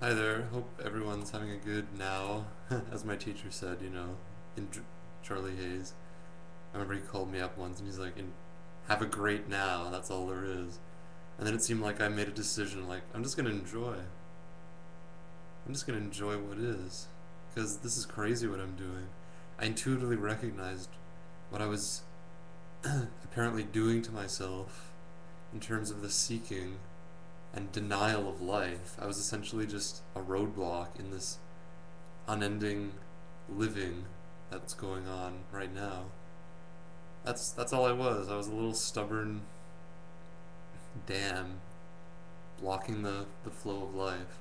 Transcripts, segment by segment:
Hi there. Hope everyone's having a good now. As my teacher said, in Charlie Hayes. I remember he called me up once and he's like, have a great now. That's all there is. And then it seemed like I made a decision like, I'm just going to enjoy. I'm just going to enjoy what is. Because this is crazy what I'm doing. I intuitively recognized what I was apparently doing to myself in terms of the seeking and denial of life. I was essentially just a roadblock in this unending living that's going on right now. That's all I was. I was a little stubborn dam blocking the flow of life.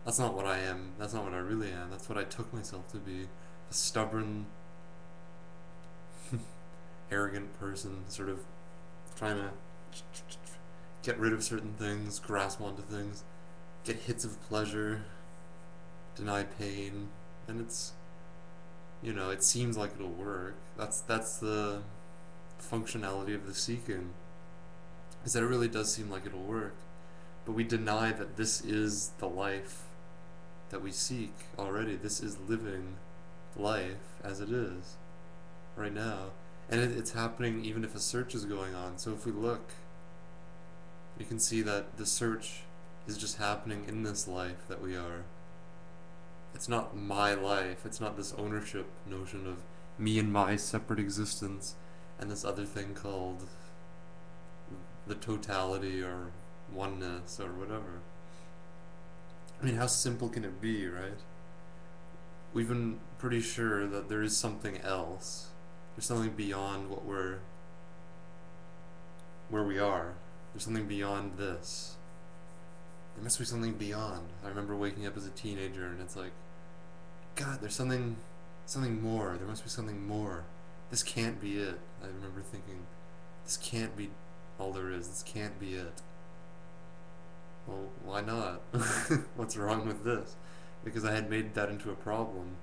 That's not what I am. That's not what I really am. That's what I took myself to be. A stubborn, arrogant person, sort of trying to get rid of certain things, grasp onto things, get hits of pleasure, deny pain, and it seems like it'll work. That's the functionality of the seeking, is that it really does seem like it'll work, but we deny that this is the life that we seek already. This is living life as it is right now, and it's happening even if a search is going on. So if we look, you can see that the search is just happening in this life that we are. It's not my life. It's not this ownership notion of me and my separate existence and this other thing called the totality or oneness or whatever. I mean, how simple can it be, right? We've been pretty sure that there is something else. There's something beyond where we are. There's something beyond this. There must be something beyond. I remember waking up as a teenager and it's like, God, there's something more. There must be something more. This can't be it. I remember thinking, this can't be all there is. This can't be it. Well, why not? What's wrong with this? Because I had made that into a problem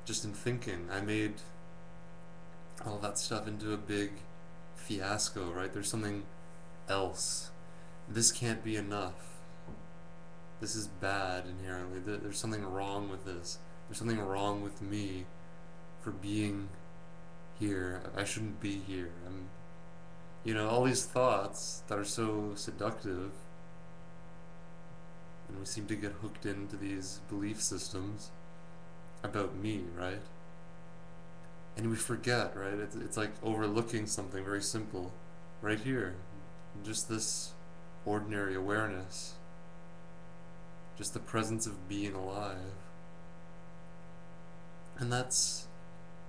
just in thinking. I made all that stuff into a big fiasco, right? There's something else. This can't be enough. This is bad inherently. There's something wrong with this. There's something wrong with me for being here. I shouldn't be here. All these thoughts that are so seductive, and we seem to get hooked into these belief systems about me, right? And we forget, right? It's like overlooking something very simple right here. Just this ordinary awareness. Just the presence of being alive. And that's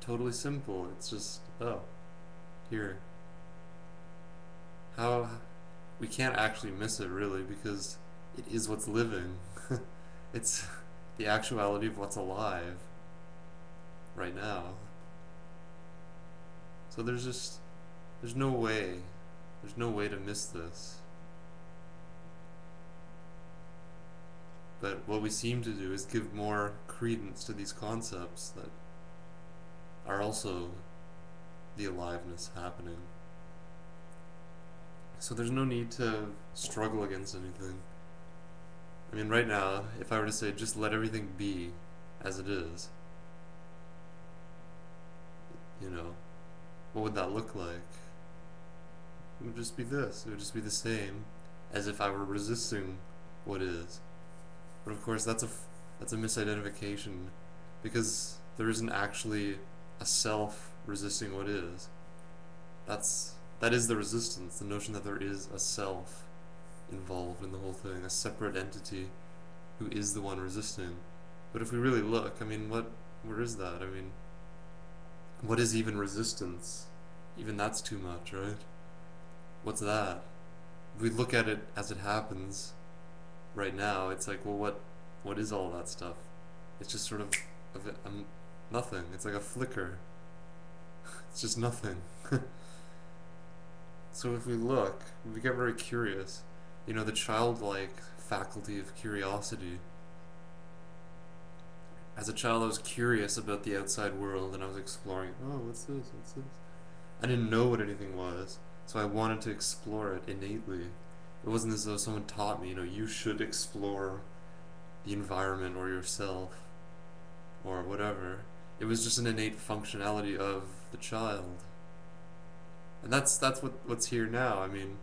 totally simple. It's just, oh, here. How we can't actually miss it really because it is what's living. It's the actuality of what's alive right now. So there's no way. There's no way to miss this. But what we seem to do is give more credence to these concepts that are also the aliveness happening. So there's no need to struggle against anything. I mean, right now, if I were to say just let everything be as it is, what would that look like? It would just be this. It would just be the same as if I were resisting what is. But of course, that's a misidentification because there isn't actually a self resisting what is. That is the resistance, the notion that there is a self involved in the whole thing, a separate entity who is the one resisting. But if we really look, I mean, where is that? I mean, what is even resistance? Even that's too much, right? What's that? If we look at it as it happens right now, it's like, well, what is all that stuff? It's just sort of nothing. It's like a flicker. It's just nothing. So if we look, we get very curious. The childlike faculty of curiosity. As a child, I was curious about the outside world and I was exploring, oh, what's this? What's this? I didn't know what anything was, so I wanted to explore it innately. It wasn't as though someone taught me, you should explore the environment or yourself or whatever. It was just an innate functionality of the child. And that's what's here now. I mean,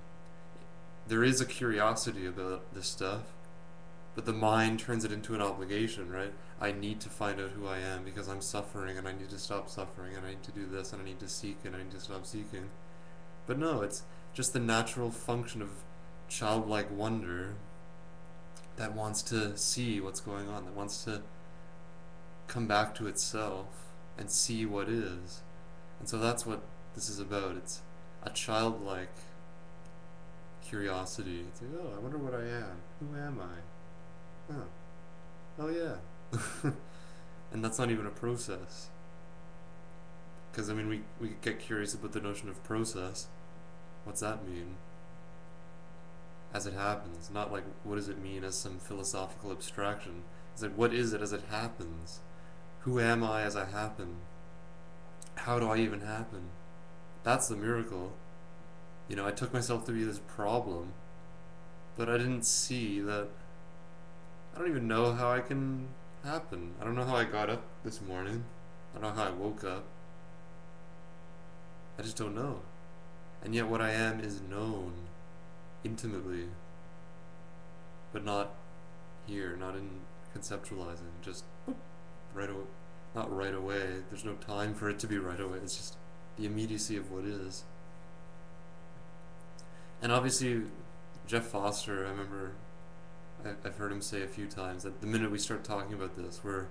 there is a curiosity about this stuff, but the mind turns it into an obligation, right? I need to find out who I am because I'm suffering and I need to stop suffering and I need to do this and I need to seek and I need to stop seeking. But no, it's just the natural function of childlike wonder that wants to see what's going on, that wants to come back to itself and see what is. And so that's what this is about. It's a childlike curiosity. It's like, oh, I wonder what I am. Who am I? Oh, oh yeah. And that's not even a process. Because, I mean, we get curious about the notion of process. What's that mean? As it happens. Not like, what does it mean as some philosophical abstraction? It's like, what is it as it happens? Who am I as I happen? How do I even happen? That's the miracle. You know, I took myself to be this problem, but I didn't see that I don't even know how I can happen. I don't know how I got up this morning. I don't know how I woke up. I just don't know. And yet what I am is known intimately, but not here, not in conceptualizing, just right away. Not right away. There's no time for it to be right away. It's just the immediacy of what is. And obviously, Jeff Foster, I remember, I've heard him say a few times that the minute we start talking about this, we're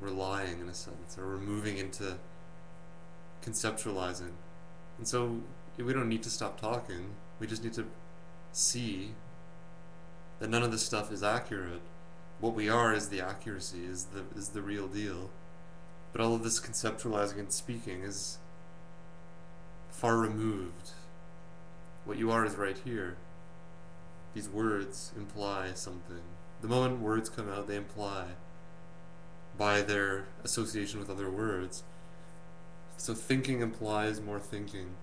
lying in a sense, or we're moving into conceptualizing. And so we don't need to stop talking. We just need to see that none of this stuff is accurate. What we are is the accuracy, is the real deal. But all of this conceptualizing and speaking is far removed. What you are is right here. These words imply something. The moment words come out, they imply by their association with other words. So thinking implies more thinking.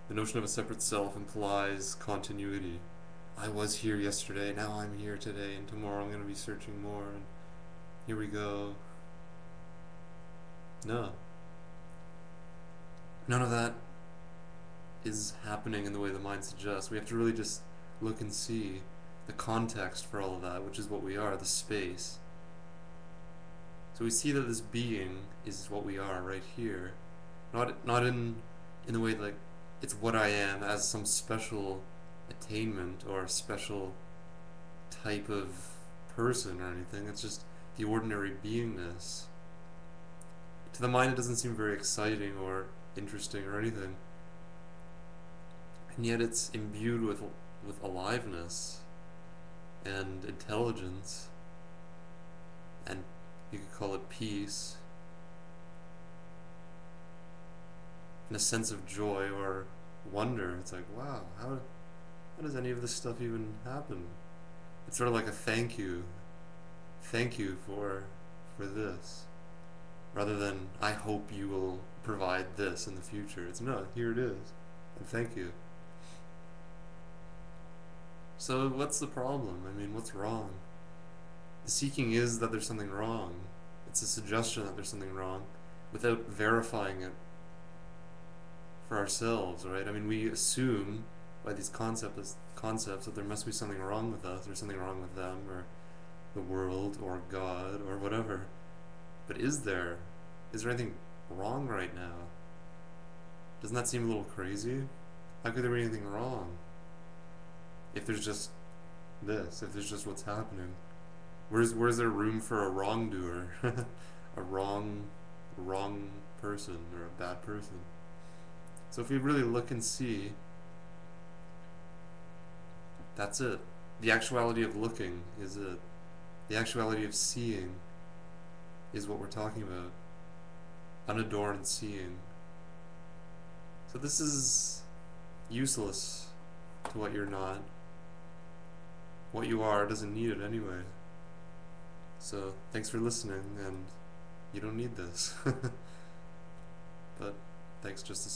The notion of a separate self implies continuity. I was here yesterday, now I'm here today, and tomorrow I'm going to be searching more, and here we go. No. None of that is happening in the way the mind suggests. We have to really just look and see the context for all of that, which is what we are, the space. So we see that this being is what we are right here. Not in the way like it's what I am as some special attainment or a special type of person or anything. It's just the ordinary beingness. To the mind it doesn't seem very exciting or interesting or anything. And yet it's imbued with aliveness and intelligence, and you could call it peace, and a sense of joy or wonder. It's like, wow, how does any of this stuff even happen? It's sort of like a thank you for this, rather than I hope you will provide this in the future. It's no, here it is, and thank you. So what's the problem? I mean, what's wrong? The seeking is that there's something wrong. It's a suggestion that there's something wrong without verifying it for ourselves, right? I mean, we assume by these concepts that there must be something wrong with us, or something wrong with them, or the world, or God, or whatever. But is there anything wrong right now? Doesn't that seem a little crazy? How could there be anything wrong? If there's just this, if there's just what's happening, where's there room for a wrongdoer, a wrong person or a bad person? So if we really look and see, that's it. The actuality of looking is it. The actuality of seeing is what we're talking about. Unadorned seeing. So this is useless to what you're not. What you are doesn't need it anyway. So thanks for listening, and you don't need this. But thanks just the